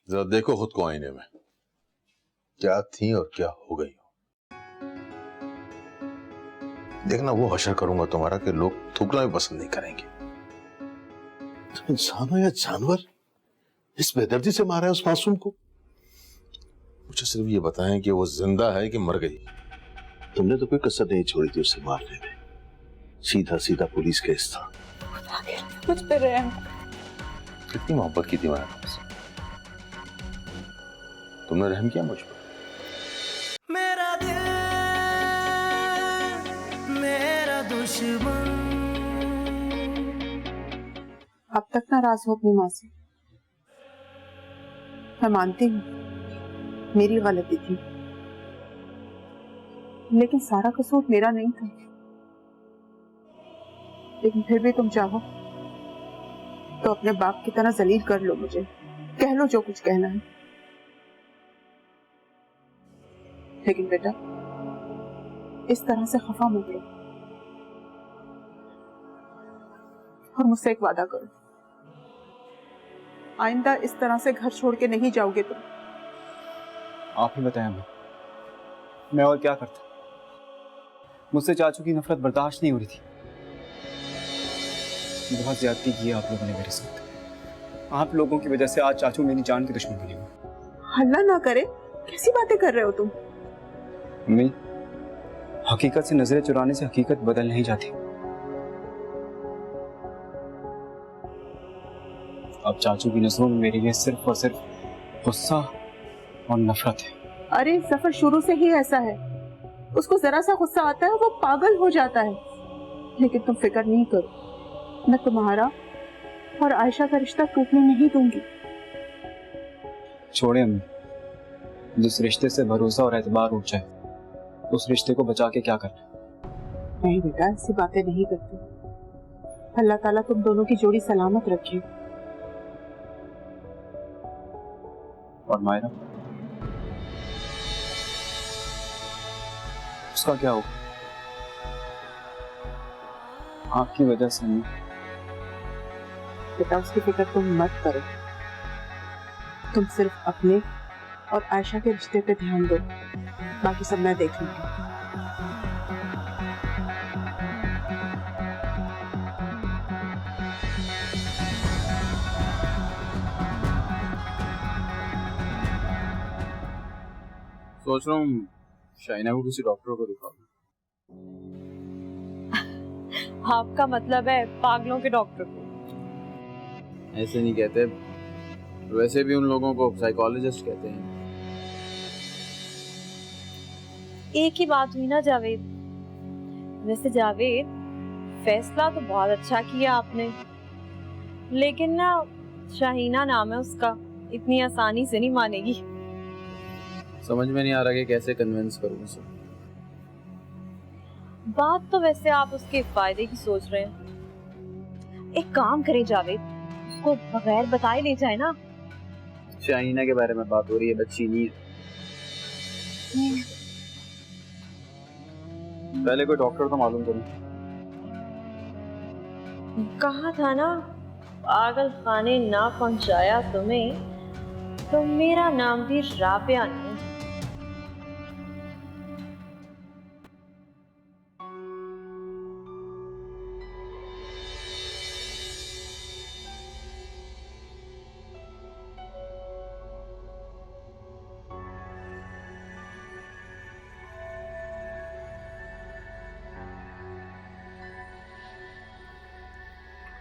जरा देखो खुद को आईने में, क्या थी और क्या हो गई हो। देखना वो हशर करूंगा तुम्हारा कि लोग थूकना भी पसंद नहीं करेंगे। तुम इंसान हो या जानवर? इस बेदर्दी से मारा है उस मासूम को? मुझे सिर्फ ये बताएं कि वो जिंदा है कि मर गई। तुमने तो कोई कसर नहीं छोड़ी थी उसे मारने में। सीधा सीधा पुलिस केस था। मुझ पे रहम। कितनी मोहब्बत की थी मैंने तुमसे, तुमने रहम किया मुझ पर। मेरा दिल मेरा दुश्मन। अब तक नाराज हो अपनी माँ से। मैं मानती हूँ मेरी गलती थी, लेकिन सारा कसूर मेरा नहीं था। लेकिन फिर भी तुम चाहो तो अपने बाप की तरह जलील कर लो मुझे, कह लो जो कुछ कहना है। लेकिन बेटा इस तरह से खफा मत रहो और मुझसे एक वादा करो, आइंदा इस तरह से घर छोड़ के नहीं जाओगे तुम। आप ही बताएं हमें, मैं और क्या करता। मुझसे चाचू की नफरत बर्दाश्त नहीं हो रही थी। बहुत ज्यादती की है आप लोगों ने मेरे साथ। आप लोगों की वजह से आज चाचू मेरी जान के दुश्मन बने हुए। हल्ला ना करे, कैसी बातें कर रहे हो तुम? नहीं, हकीकत से नजरें चुराने से हकीकत बदल नहीं जाती। अब चाचू की नजरों में मेरे लिए सिर्फ और सिर्फ गुस्सा और नफरत है। अरे सफर शुरू से ही ऐसा है, उसको जरा सा गुस्सा आता है वो पागल हो जाता है। लेकिन तुम फिक्र नहीं करो, मैं तुम्हारा और आयशा का रिश्ता टूटने नहीं दूंगी। छोड़े अम्मी, जिस रिश्ते से भरोसा और एतबार उठ जाए उस रिश्ते को बचा के क्या करना। नहीं बेटा, ऐसी बातें नहीं करते। अल्लाह ताला तुम दोनों की जोड़ी सलामत रखे। और मायरा, उसका क्या हो? आपकी वजह से नहीं। बेटा उसकी फिक्र तुम मत करो, तुम सिर्फ अपने और आयशा के रिश्ते पे ध्यान दो, बाकी सब मैं देख लूंगी। सोच रहा हूँ शाइना को किसी डॉक्टर को दिखा दूं। आपका मतलब है पागलों के डॉक्टर को? ऐसे नहीं कहते, वैसे भी उन लोगों को साइकोलॉजिस्ट कहते हैं। एक ही बात हुई ना जावेद। वैसे जावेद, फैसला तो बहुत अच्छा किया आपने, लेकिन ना शाहीना नाम है उसका, इतनी आसानी से नहीं मानेगी। समझ में नहीं आ रहा कि कैसे कन्विंस करूं उसे। बात तो वैसे आप उसके फायदे की सोच रहे हैं। एक काम करें जावेद, उसको बगैर बताए ले जाए ना। शाहीना के बारे में बात हो रही है, बच्ची नहीं है। पहले कोई डॉक्टर तो मालूम करूं। कहा था ना, पागल खाने ना पहुंचाया तुम्हें तो मेरा नाम भी राबिया नहीं।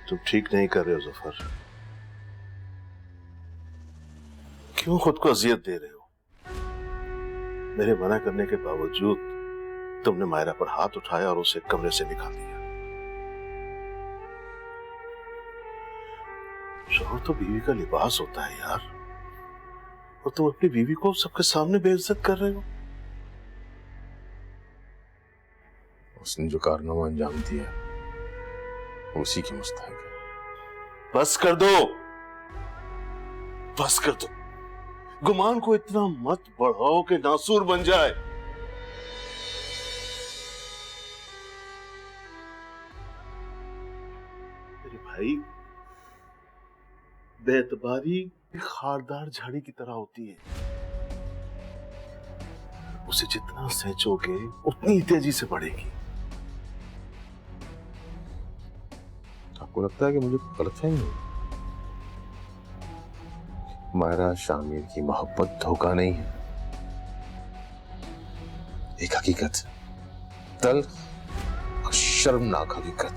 तुम ठीक नहीं कर रहे हो जफर। क्यों खुद को अजियत दे रहे हो? मेरे मना करने के बावजूद तुमने मायरा पर हाथ उठाया और उसे कमरे से निकाल दिया। शौहर तो बीवी का लिबास होता है यार, और तुम अपनी बीवी को सबके सामने बेइज्जत कर रहे हो। उसने जो कारनामा अंजाम दिया उसी की मुस्तहक है। बस कर दो, बस कर दो। गुमान को इतना मत बढ़ाओ कि नासूर बन जाए। मेरे भाई, बेएतबारी खारदार झाड़ी की तरह होती है, उसे जितना सेंचोगे उतनी तेजी से बढ़ेगी। आपको लगता है कि मुझे गलतफहमी है? मायरा शामिर की मोहब्बत धोखा नहीं है, एक हकीकत, तल्ख और शर्मनाक हकीकत।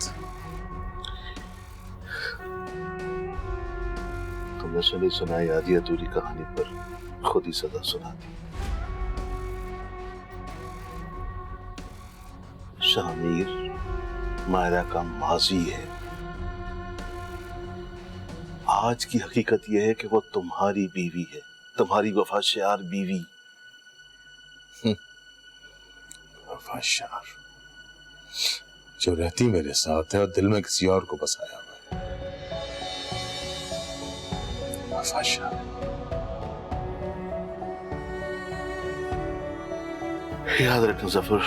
तुमने सुनी सुनाई आधी अधूरी कहानी पर खुद ही सदा सुना दी। शामिर मायरा का माजी है। आज की हकीकत यह है कि वो तुम्हारी बीवी है, तुम्हारी वफाशार बीवी। वफाशार, जो रहती मेरे साथ है और दिल में किसी और को बसाया हुआ है। वफाशार। याद रखना जफर,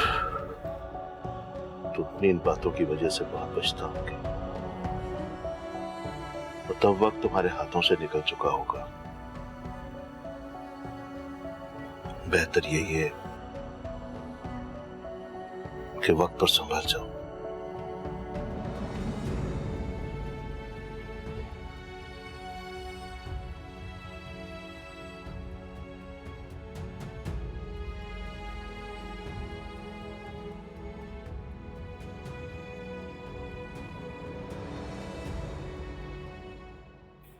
तुम अपनी इन बातों की वजह से बहुत पछताओगे और तब वक्त तुम्हारे हाथों से निकल चुका होगा। बेहतर यही है कि वक्त पर संभल जाओ।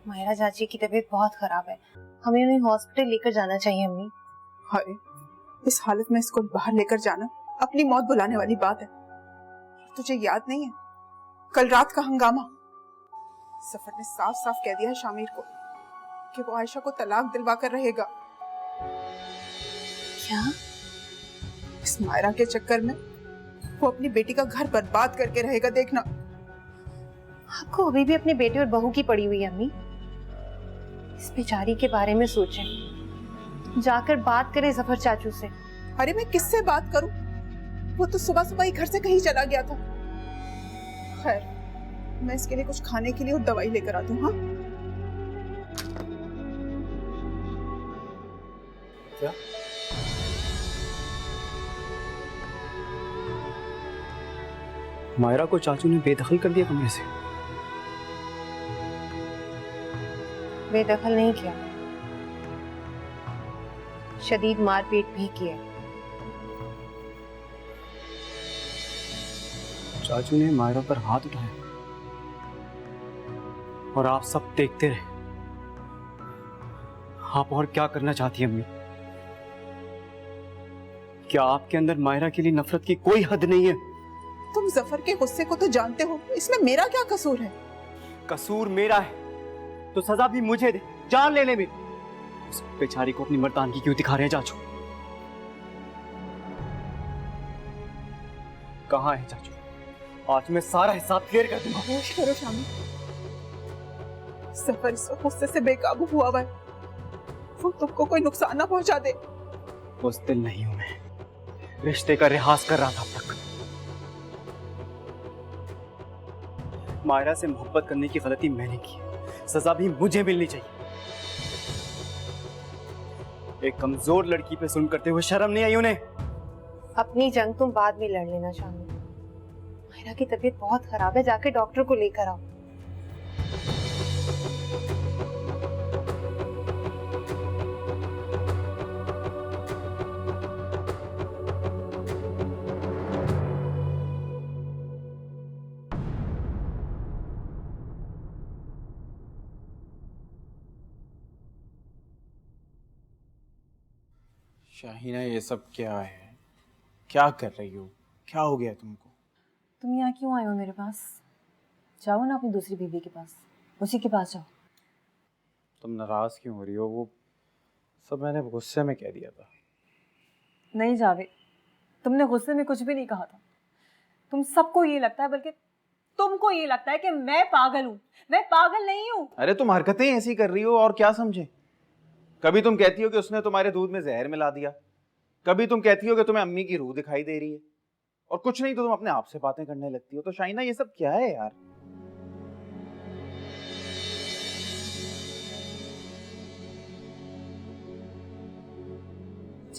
मायरा चाची की तबीयत बहुत खराब है, हमें उन्हें हॉस्पिटल लेकर जाना चाहिए अम्मी। हाय, इस हालत में इसको बाहर लेकर जाना अपनी मौत बुलाने वाली बात है। तुझे याद नहीं है कल रात का हंगामा? सफर ने साफ साफ कह दिया है शामिर को कि वो आयशा को तलाक दिलवा कर रहेगा। क्या? इस मायरा के चक्कर में वो अपनी बेटी का घर बर्बाद करके रहेगा, देखना। आपको अभी भी अपने बेटे और बहू की पड़ी हुई है अम्मी। इस बेचारी के बारे में सोचें, जाकर बात करें जफर चाचू से। अरे मैं किससे बात करूं? वो तो सुबह सुबह ही घर से कहीं चला गया था। खैर, मैं इसके लिए कुछ खाने के लिए और दवाई लेकर आती हूँ। हाँ, क्या? मायरा को चाचू ने बेदखल कर दिया कमरे से? बेदखल नहीं किया, शदीद मारपीट भी किया। चाचू ने मायरा पर हाथ उठाया और आप सब देखते रहे। आप और क्या करना चाहती हैं अम्मी? क्या आपके अंदर मायरा के लिए नफरत की कोई हद नहीं है? तुम जफर के गुस्से को तो जानते हो, इसमें मेरा क्या कसूर है? कसूर मेरा है तो सजा भी मुझे दे, जान लेने में। उस बेचारी को अपनी मर्दानगी क्यों दिखा रहे हैं चाचू? कहाँ है चाचू? आज मैं सारा हिसाब क्लियर कर दूंगा। होश करो शामिर, सफर इस वक्त गुस्से से बेकाबू हुआ हुआ है। वो तुमको कोई नुकसान ना पहुंचा दे। उस दिल नहीं हूं मैं, रिश्ते का रिहाज कर रहा था अब तक। मायरा से मोहब्बत करने की गलती मैंने की है, सजा भी मुझे मिलनी चाहिए। एक कमजोर लड़की पे जुल्म करते हुए शर्म नहीं आई उन्हें? अपनी जंग तुम बाद में लड़ लेना शामिर। मायरा की तबीयत बहुत खराब है, जाके डॉक्टर को लेकर आओ। शाहीना, ये सब क्या है? क्या कर रही हो? क्या हो गया तुमको? तुम यहाँ क्यों आए हो मेरे पास? जाओ ना अपनी दूसरी बीवी के पास, उसी के पास जाओ। तुम नाराज क्यों हो रही हो? वो सब मैंने गुस्से में कह दिया था। नहीं जावेद, तुमने गुस्से में कुछ भी नहीं कहा था। तुम सबको ये लगता है, बल्कि तुमको ये लगता है कि मैं पागल हूँ। मैं पागल नहीं हूँ। अरे तुम हरकतें ऐसी कर रही हो और क्या समझे? कभी तुम कहती हो कि उसने तुम्हारे दूध में जहर मिला दिया, कभी तुम कहती हो कि तुम्हें अम्मी की रूह दिखाई दे रही है, और कुछ नहीं तो तुम अपने आप से बातें करने लगती हो। तो शाहीना, ये सब क्या है यार?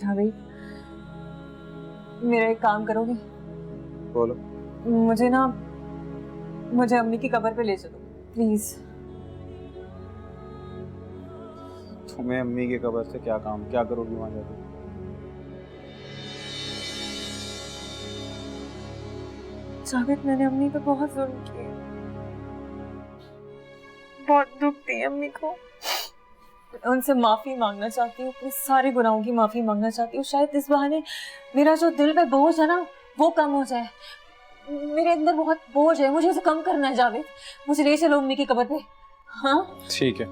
जावेद, मेरा एक काम करोगे? बोलो। मुझे अम्मी की कब्र पे ले चलो प्लीज। तुम्हें अम्मी की कब्र से क्या काम, क्या करोगी वहां जाकर? जावेद, मैंने अम्मी पे बहुत जुल्म किए, बहुत दुख दिए अम्मी को। उनसे माफी मांगना चाहती हूँ, अपने सारे गुनाहों की माफी मांगना चाहती हूँ। शायद इस बहाने मेरा जो दिल पे बोझ है ना वो कम हो जाए। मेरे अंदर बहुत बोझ है, मुझे उसे कम करना है जावेद। मुझे ले चलो अम्मी की कब्र पे। हाँ ठीक है,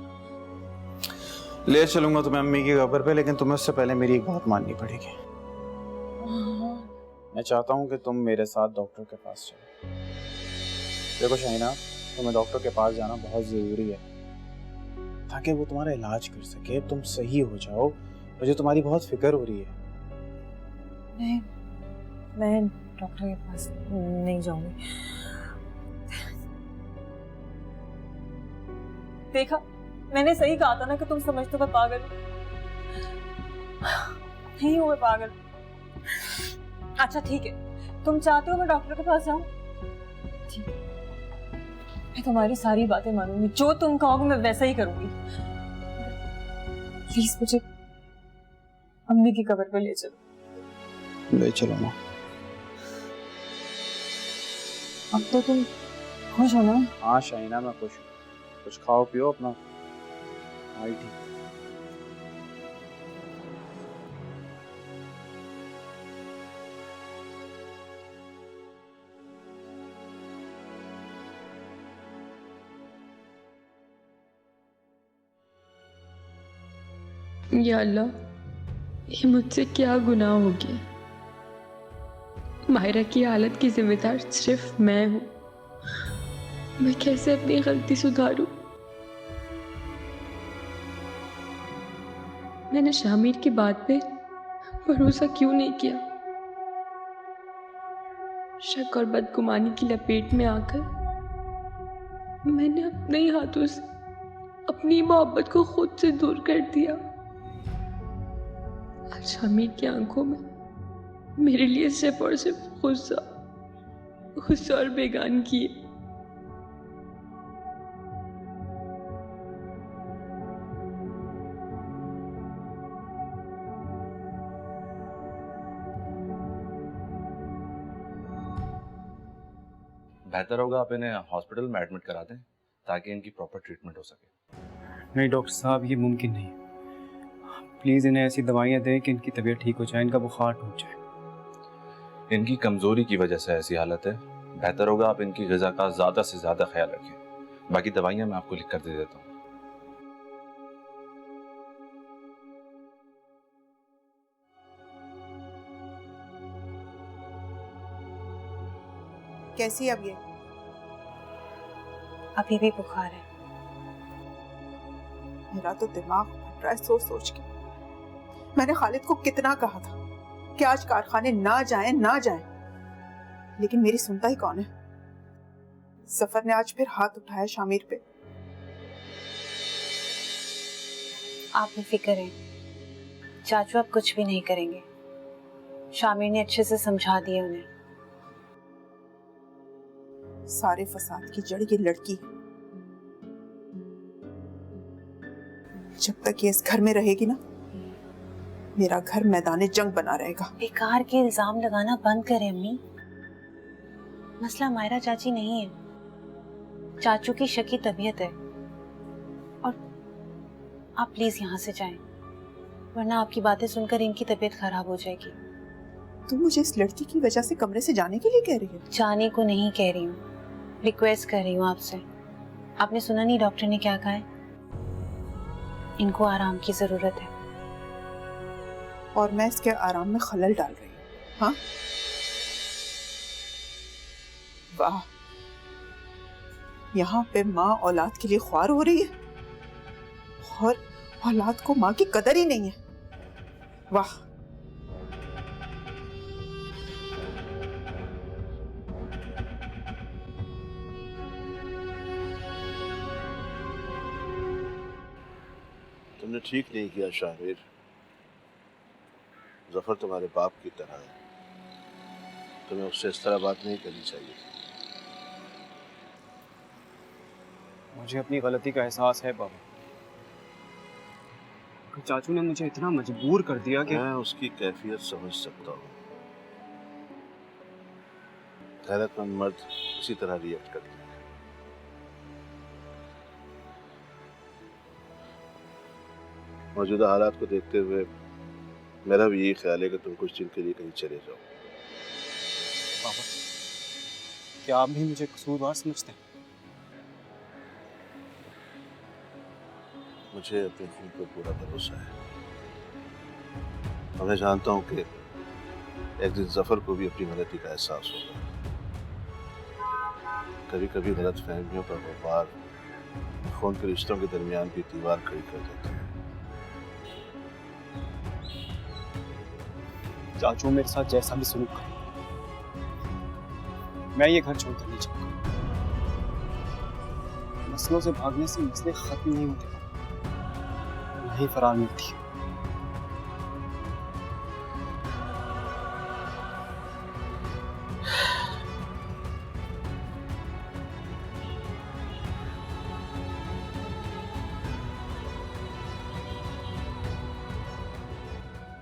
ले चलूंगा तुम्हें अम्मी की कब्र पे, लेकिन तुम्हें उससे पहले मेरी एक बात माननी पड़ेगी। मैं चाहता हूँ कि तुम मेरे साथ डॉक्टर के पास चलो। देखो शाहिना, तुम्हें डॉक्टर के पास जाना बहुत जरूरी है ताकि वो तुम्हारा इलाज कर सके, तुम सही हो जाओ। मुझे तुम्हारी बहुत फिक्र हो रही है। मैं डॉक्टर के पास नहीं जाऊंगी। देखा, मैंने सही कहा था ना कि तुम समझते हो मैं पागल नहीं हूँ। मैं पागल। अच्छा ठीक है, तुम चाहते हो मैं डॉक्टर के पास जाऊं? ठीक है, मैं तुम्हारी सारी बातें मानूंगी, जो तुम कहोगे मैं वैसा ही करूंगी। प्लीज मुझे अम्मी की कब्र पे ले चलो। ले चलो ना। अब तो तुम खुश हो ना? हाँ शाहिना, मैं खुश हूँ। कुछ खाओ पियो अपना। हाँ ठीक। या अल्लाह, ये मुझसे क्या गुनाह हो गया? मायरा की हालत की जिम्मेदार सिर्फ मैं हूँ। मैं कैसे अपनी गलती सुधारूं? मैंने शामिर की बात पे भरोसा क्यों नहीं किया? शक और बदगुमानी की लपेट में आकर मैंने अपने ही हाथों से अपनी मोहब्बत को खुद से दूर कर दिया। आज शामिर की आंखों में मेरे लिए सिर्फ और सिर्फ गुस्सा और बेगानगी है। बेहतर होगा आप इन्हें हॉस्पिटल में एडमिट करा दें ताकि इनकी प्रॉपर ट्रीटमेंट हो सके। नहीं डॉक्टर साहब, ये मुमकिन नहीं। प्लीज़ इन्हें ऐसी दवाइयाँ दें कि इनकी तबीयत ठीक हो जाए, इनका बुखार टूट जाए। इनकी कमजोरी की वजह से ऐसी हालत है। बेहतर होगा आप इनकी ग़िज़ा का ज़्यादा से ज़्यादा ख्याल रखें। बाकी दवाइयाँ मैं आपको लिख कर दे देता हूँ। कैसी अब ये? अभी भी बुखार है। मेरा तो दिमाग फट रहा है सोच सोच के। मैंने खालिद को कितना कहा था कि आज कारखाने ना जाएं, लेकिन मेरी सुनता ही कौन है। सफर ने आज फिर हाथ उठाया शामिर पे। आप बेफिक्र हैं, चाचू आप कुछ भी नहीं करेंगे। शामिर ने अच्छे से समझा दिया उन्हें। सारे फसाद की जड़ ये लड़की है। जब तक ये इस घर में रहेगी ना, मेरा घर मैदान जंग बना रहेगा। बेकार के इल्जाम लगाना बंद करें अम्मी। मसला मायरा चाची नहीं है, चाचू की शकी तबीयत है। और आप प्लीज यहाँ से जाएं, वरना आपकी बातें सुनकर इनकी तबीयत खराब हो जाएगी। तुम मुझे इस लड़की की वजह से कमरे से जाने के लिए कह रही हो? जाने को नहीं कह रही हूँ, रिक्वेस्ट कर रही हूँ आपसे। आपने सुना नहीं डॉक्टर ने क्या कहा है? इनको आराम की जरूरत है। और मैं इसके आराम में खलल डाल रही हूँ? हाँ, वाह, यहाँ पे माँ औलाद के लिए ख्वार हो रही है और औलाद को माँ की कदर ही नहीं है। वाह। तुमने ठीक नहीं किया शामिर। जफर तुम्हारे बाप की तरह है, तुम्हें उससे इस तरह बात नहीं करनी चाहिए। मुझे अपनी गलती का एहसास है बाबा। चाचू ने मुझे इतना मजबूर कर दिया कि मैं उसकी कैफियत समझ सकता हूँ। गैरतमंद मर्द इसी तरह रिएक्ट करते हैं। मौजूदा हालात को देखते हुए मेरा भी यही ख्याल है कि तुम कुछ दिन के लिए कहीं चले जाओ। बाबा, क्या आप भी मुझे कसूरवार समझते हैं? मुझे अपने खून पर पूरा भरोसा है और मैं जानता हूँ कि एक दिन जफर को भी अपनी गलती का एहसास होगा। कभी कभी गलत फहमियों का व्यापार खून के रिश्तों के दरमियान भी दीवार खड़ी कर देता है। चाचू मेरे साथ जैसा भी सलूक करे, मैं ये घर छोड़कर नहीं जाऊंगा। मसलों से भागने से मसले खत्म नहीं होते, नहीं फरार मिलती है।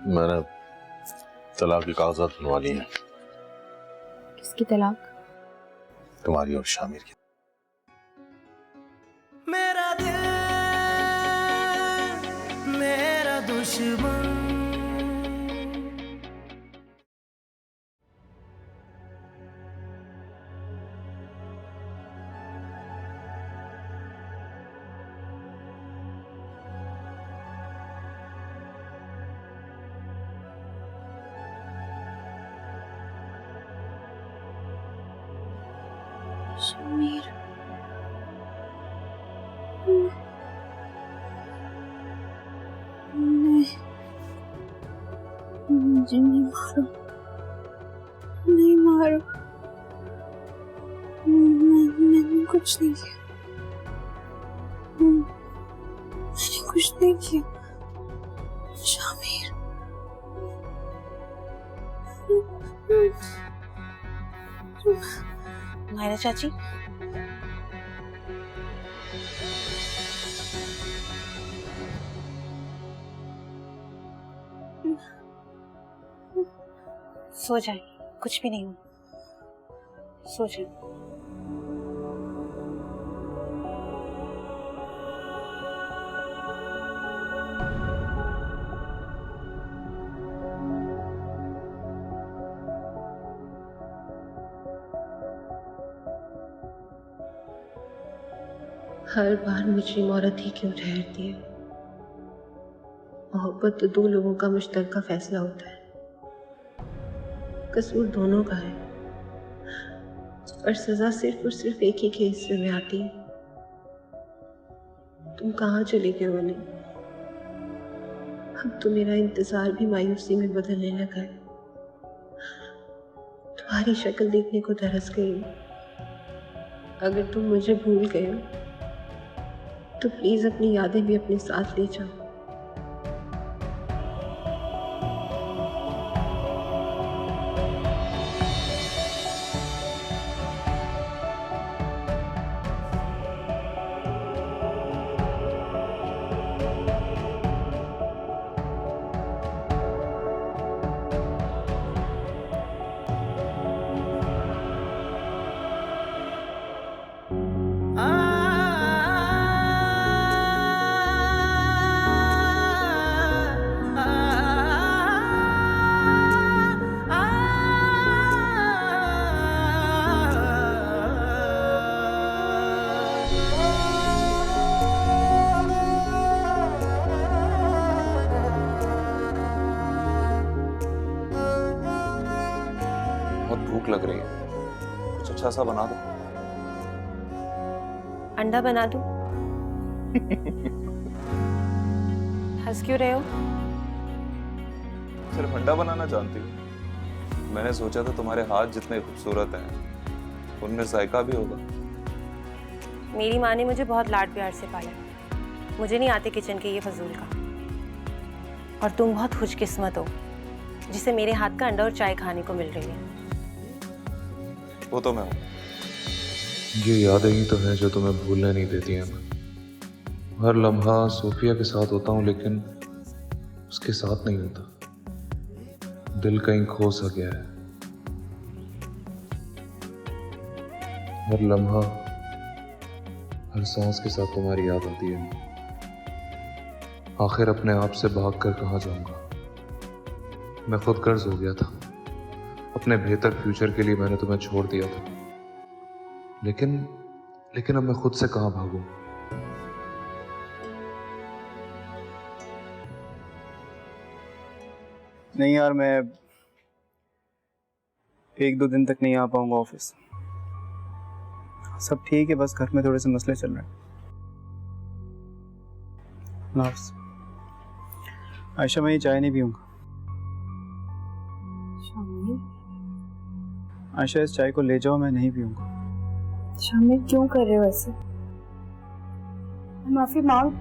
मैंने तलाक के कागजात बनवा लिए हैं। किसकी तलाक? तुम्हारी और शामिर की। मेरा दिल मेरा दुश्मन। शमीर, मुझे नहीं मारो, नहीं मारो। मैंने कुछ नहीं किया, मैंने कुछ नहीं किया। शामिर, मायरा चाची, सो जाए, कुछ भी नहीं हुआ, सो जाए। हर बार मुझे औरत ही क्यों ठहरती है? मोहब्बत तो दो लोगों का मुश्तरका फैसला होता है, कसूर दोनों का है, और सजा सिर्फ और सिर्फ एक ही के हिस्से में आती है। तुम कहाँ चले गए बने? अब तो मेरा इंतजार भी मायूसी में बदलने लगा है। तुम्हारी शक्ल देखने को तरस गई हूँ। अगर तुम मुझे भूल गए हो तो प्लीज अपनी यादें भी अपने साथ ले जाओ। बहुत भूख लग रही है, कुछ अच्छा सा बना दो। अंडा बना दूं? हंस क्यों रहे हो? सिर्फ अंडा बनाना जानती हूँ? मैंने सोचा था तुम्हारे हाथ जितने खूबसूरत हैं उनमें जायका भी होगा। मेरी माँ ने मुझे बहुत लाड प्यार से पाला, मुझे नहीं आते किचन के ये फजूल का। और तुम बहुत खुशकिस्मत हो जिसे मेरे हाथ का अंडा और चाय खाने को मिल रही है। वो तो मैं हूँ। ये यादें ही तो हैं जो तुम्हें भूलने नहीं देती हैं। हर लम्हा सोफिया के साथ होता हूँ लेकिन उसके साथ नहीं होता। दिल कहीं खो सा गया है। हर लम्हा हर सांस के साथ तुम्हारी याद आती है। आखिर अपने आप से भागकर कहाँ जाऊंगा। मैं खुद कर्ज हो गया था। अपने बेहतर फ्यूचर के लिए मैंने तुम्हें छोड़ दिया था, लेकिन अब मैं खुद से कहाँ भागूं। नहीं यार, मैं 1-2 दिन तक नहीं आ पाऊंगा ऑफिस। सब ठीक है, बस घर में थोड़े से मसले चल रहे हैं। नाफ्स। आयशा, मैं ये चाय नहीं पीऊंगा। आयशा, इस चाय को ले जाओ, मैं नहीं पीऊंगा। शामिर, क्यों कर रहे हो ऐसे? माफी मांग।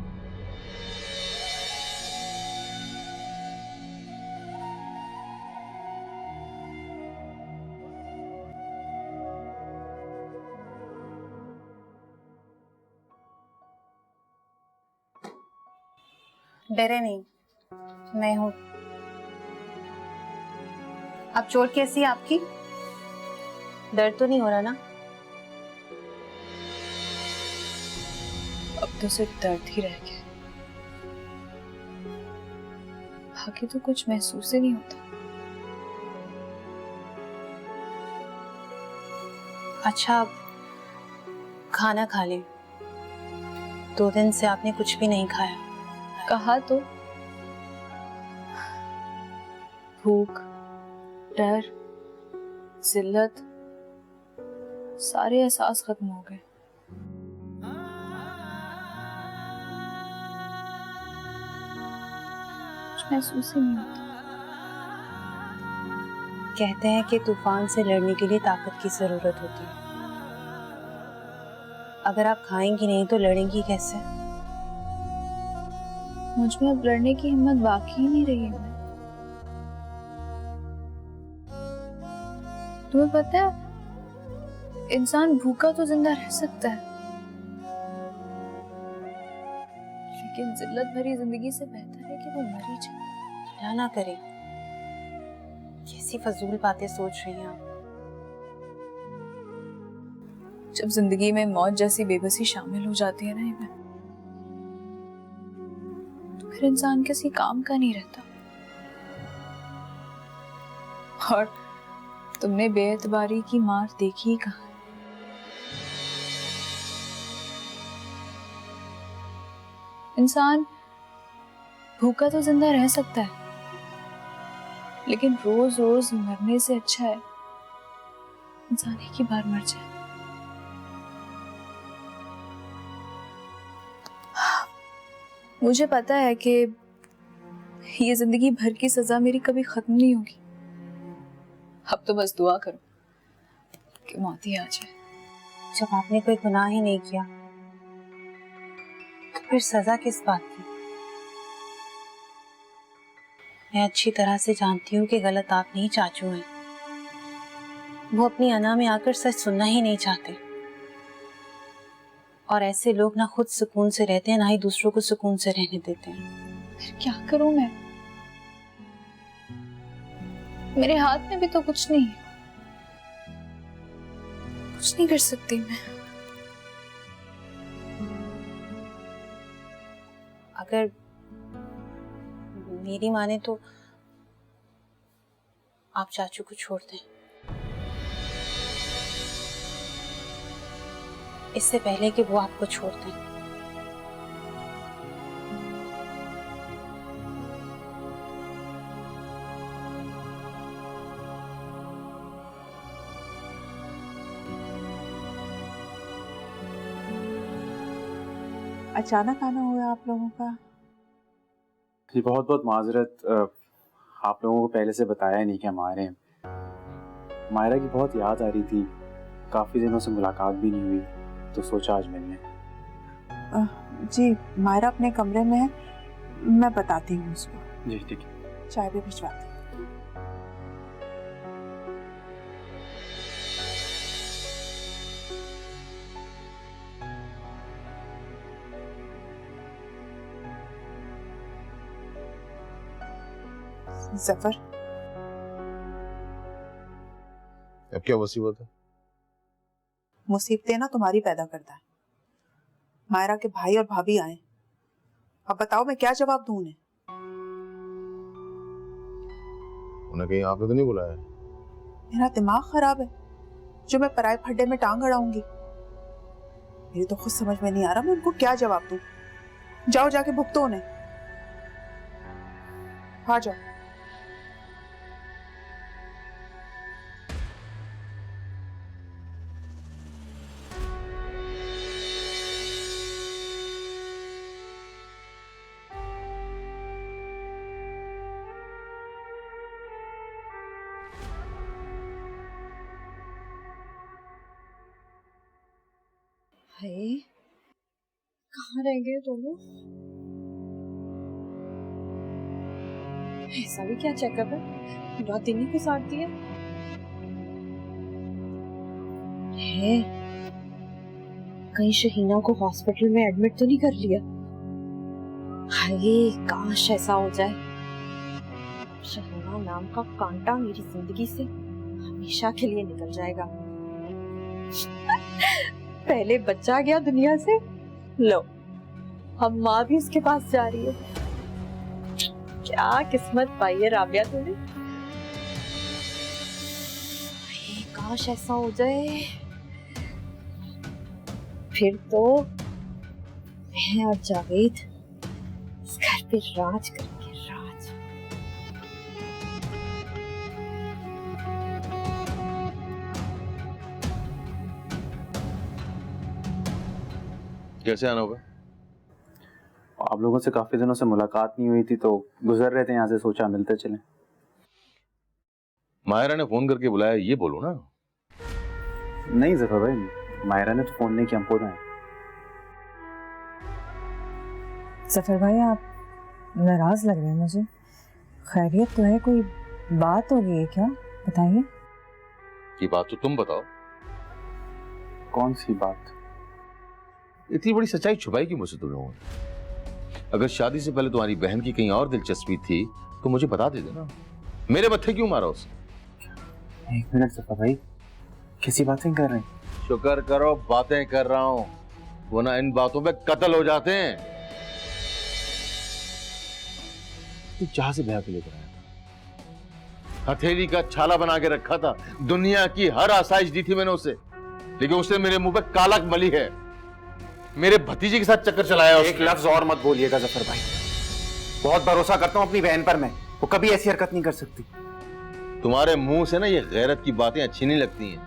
डरे नहीं, मैं हूं। अब चोट कैसी है आपकी? दर्द तो नहीं हो रहा ना? अब तो सिर्फ दर्द ही रह गया, बाकी तो कुछ महसूस ही नहीं होता। अच्छा, अब खाना खा लें। 2 दिन से आपने कुछ भी नहीं खाया। कहा तो, भूख, डर, जिल्लत, सारे एहसास खत्म हो गए। कुछ महसूस ही नहीं होता। कहते हैं कि तूफान से लड़ने के लिए ताकत की जरूरत होती है। अगर आप खाएंगी नहीं तो लड़ेंगी कैसे? मुझ में अब लड़ने की हिम्मत बाकी ही नहीं रही है। तुम्हें पता है, इंसान भूखा तो जिंदा रह सकता है, लेकिन जिल्लत भरी जिंदगी से बेहतर है कि वो मर ही जाए। अल्लाह ना करे। कैसी फजूल बातें सोच रही हैं आप? जब जिंदगी में मौत जैसी बेबसी शामिल हो जाती है ना इमन, तो फिर इंसान किसी काम का नहीं रहता। और तुमने बेएतबारी की मार देखी कहाँ? इंसान भूखा तो जिंदा रह सकता है, लेकिन रोज रोज मरने से अच्छा है इंसान एक ही बार मर जाए। मुझे पता है कि ये जिंदगी भर की सजा मेरी कभी खत्म नहीं होगी। अब तो बस दुआ करो कि मौत ही आ जाए। जब आपने कोई गुनाह ही नहीं किया तो फिर सजा किस बात की? मैं अच्छी तरह से जानती हूँ कि गलत आप नहीं चाचू हैं। वो अपनी अना में आकर सच सुनना ही नहीं चाहते। और ऐसे लोग ना खुद सुकून से रहते हैं, ना ही दूसरों को सुकून से रहने देते हैं। फिर क्या करूं मैं? मेरे हाथ में भी तो कुछ नहीं है। कुछ नहीं कर सकती मैं। अगर मेरी माने तो आप चाचू को छोड़ दें, इससे पहले कि वो आपको छोड़ दें। अचानक आना हुआ आप लोगों का? जी बहुत बहुत माजरत, आप लोगों को पहले से बताया नहीं कि हम आ रहे हैं। मायरा की बहुत याद आ रही थी, काफ़ी दिनों से मुलाकात भी नहीं हुई, तो सोचा आज मिलने। जी, मायरा अपने कमरे में है, मैं बताती हूँ उसको। जी ठीक है। चाय भी भिजवाती हूँ। जफर, अब क्या मुसीबत है? मुसीबतें ना तुम्हारी पैदा करता है। मायरा के भाई और भाभी आए, अब बताओ मैं क्या जवाब दूं उन्हें? उन्हें कहीं आपने तो नहीं बुलाया? मेरा दिमाग खराब है जो मैं पराए फड्डे में टांग अड़ाऊंगी। मेरी तो खुद समझ में नहीं आ रहा मैं उनको क्या जवाब दूं। जाओ जाके भुगतो उन्हें। आ जाओ। हाय, कहाँ रह गए दोनों? ऐसा भी क्या चेकअप है, पूरा दिन ही गुजारती है। कहीं शहीना को हॉस्पिटल में एडमिट तो नहीं कर लिया? हाय, काश ऐसा हो जाए। शहीना नाम का कांटा मेरी जिंदगी से हमेशा के लिए निकल जाएगा। पहले बच्चा गया दुनिया से, लो अब माँ भी उसके पास जा रही है। क्या किस्मत पाई है राबिया तूने। काश ऐसा हो जाए, फिर तो मैं और जावेद इस घर पे राज करेंगे, राज। कैसे आना होगा? आप लोगों से काफी दिनों से मुलाकात नहीं हुई थी तो गुजर रहे थे यहाँ से, सोचा मिलते चले। मायरा ने फोन करके बुलाया, ये बोलो ना। नहीं जफर भाई, मायरा ने तो फोन नहीं किया, हमको आए। जफर भाई आप नाराज लग रहे हैं मुझे। खैरियत तो है? कोई बात हो गई है क्या? बताइए। ये बात तो तुम बताओ। कौन सी बात? इतनी बड़ी सच्चाई छुपाई क्यों मुझसे तुम लोगों ने? अगर शादी से पहले तुम्हारी बहन की कहीं और दिलचस्पी थी तो मुझे बता दे देना। मेरे मत्थे क्यों मारा उसे? एक मिनट जफर भाई, कैसी बातें कर रहे हैं? शुक्र करो बातें कर रहा हूं, वरना इन बातों पे कत्ल हो जाते हैं। तू जहां से ब्याह के लेकर आया था, हथेली का छाला बना के रखा था, दुनिया की हर आसाइश दी थी मैंने उसे, लेकिन उसने मेरे मुंह पे कालक मली है। मेरे भतीजे के साथ चक्कर चलाया उसने। एक लफ्ज और मत बोलिएगा जफर भाई, बहुत भरोसा करता हूं अपनी बहन पर मैं, वो कभी ऐसी हरकत नहीं कर सकती। तुम्हारे मुंह से ना ये गैरत की बातें अच्छी नहीं लगती हैं।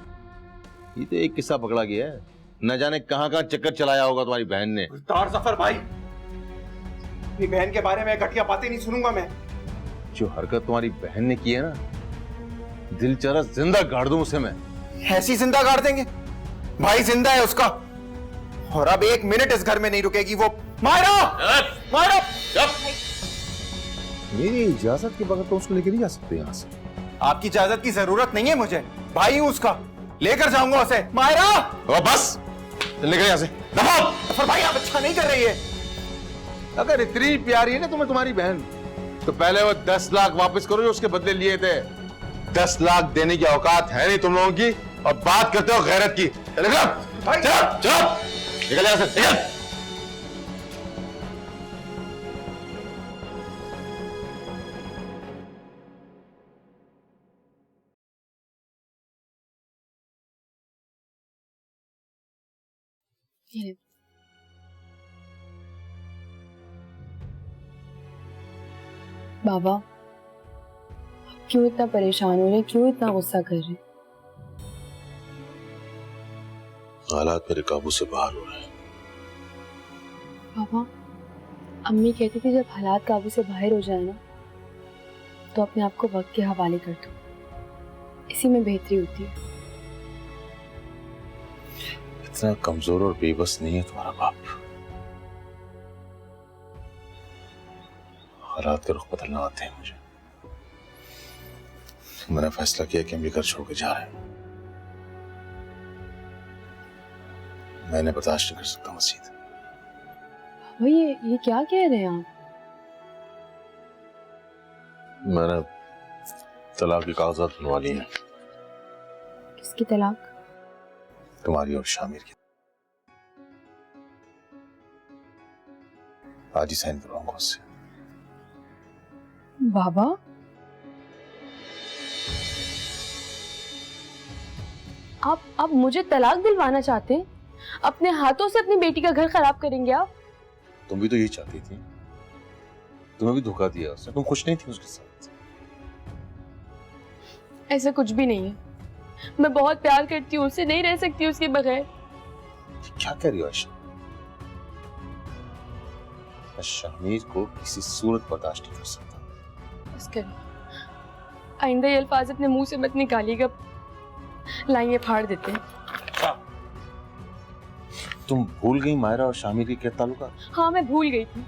ये तो एक किस्सा पकड़ा गया है, न जाने कहां कहां चक्कर चलाया होगा तुम्हारी बहन ने। जफर भाई, अपनी बहन के बारे में घटिया बातें नहीं सुनूंगा मैं। जो हरकत तुम्हारी बहन ने की है ना, दिल चारा जिंदा गाड़ दूं उसे मैं। ऐसी जिंदा गाड़ देंगे? भाई जिंदा है उसका, और अब एक मिनट इस घर में नहीं रुकेगी वो। मायरा! मायरा! मेरी इजाजत के बगैर तो उसको लेकर नहीं जा सकते यहाँ से। आपकी इजाजत की जरूरत नहीं है मुझे, भाई हूं उसका, लेकर जाऊंगा उसे। मायरा! बस लेकर यहाँ से दफा। जफर भाई आप अच्छा नहीं कर रही है। अगर इतनी प्यारी है ना तुम्हें तुम्हारी बहन, तो पहले वो 10 लाख वापस करो जो उसके बदले लिए थे। 10 लाख देने की औकात है नहीं तुम लोगों की, और बात करते हो गैरत की। चलो चलो निकल यहाँ से, निकल। बाबा, क्यों इतना परेशान हो रहे, क्यों इतना गुस्सा कर रहे? हालात मेरे काबू से बाहर हो रहे हैं। पापा, अम्मी कहती थी जब हालात काबू से बाहर हो जाए ना तो अपने आप को वक्त के हवाले कर दो, इसी में बेहतरी होती है। इतना कमजोर और बेबस नहीं है तुम्हारा बाप। हालात का रुख बदलना आते हैं मुझे। मैंने फैसला किया कि हम ये घर छोड़ के जा रहे हैं। मैंने बर्दाश्त नहीं कर सकता मजीद। ये क्या कह रहे हैं आप? मैंने तलाक के कागजात बनवा लिए हैं। किसकी तलाक? तुम्हारी और शामिर की। आज ही साइन करवाऊंगा उससे। बाबा, आप मुझे तलाक दिलवाना चाहते हैं? अपने हाथों से अपनी बेटी का घर खराब करेंगे आप? तुम भी तो यही चाहती थी। तुम्हें भी धोखा दिया उसने, तुम खुश नहीं थी उसके साथ। ऐसा कुछ भी नहीं है। मैं बहुत प्यार करती हूँ उससे, नहीं रह सकती उसके बगैर। क्या कह रही हो आयशा? मैं शामिर को किसी सूरत बर्दाश्त नहीं कर सकता। बस करिए, आइंदा ये अल्फाज अपने मुंह से मत निकालिएगा। लाइए फाड़ देते हैं। तुम भूल गई मायरा और शामिर की क्या ताल्लुकात? हाँ, मैं भूल गई थी।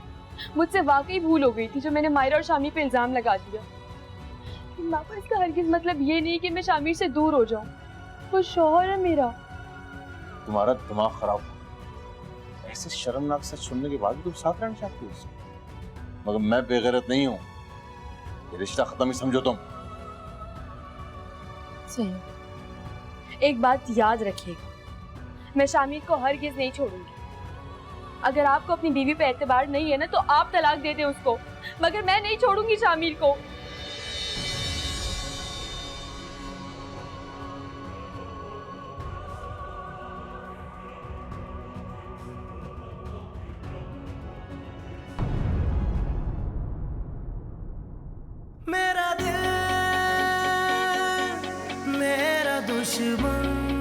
मुझसे वाकई भूल हो गई थी जो मैंने मायरा और शामिर पे इल्जाम लगा दिया। लेकिन पापा, इसका हरगिज मतलब ये नहीं कि मैं शामिर से दूर हो जाऊं। वो शौहर है मेरा। तुम्हारा दिमाग खराब हो। ऐसे शर्मनाक सच सुनने के बाद भी तुम साथ रहना चाहती हो उससे? मगर मैं बेगैरत नहीं हूँ। ये रिश्ता खत्म ही समझो तुम। सही। एक बात याद रखिएगा, मैं शामिर को हरगिज नहीं छोड़ूंगी। अगर आपको अपनी बीवी पे एतबार नहीं है ना, तो आप तलाक दे दें उसको, मगर मैं नहीं छोड़ूंगी शामिर को। मेरा दिल मेरा दुश्मन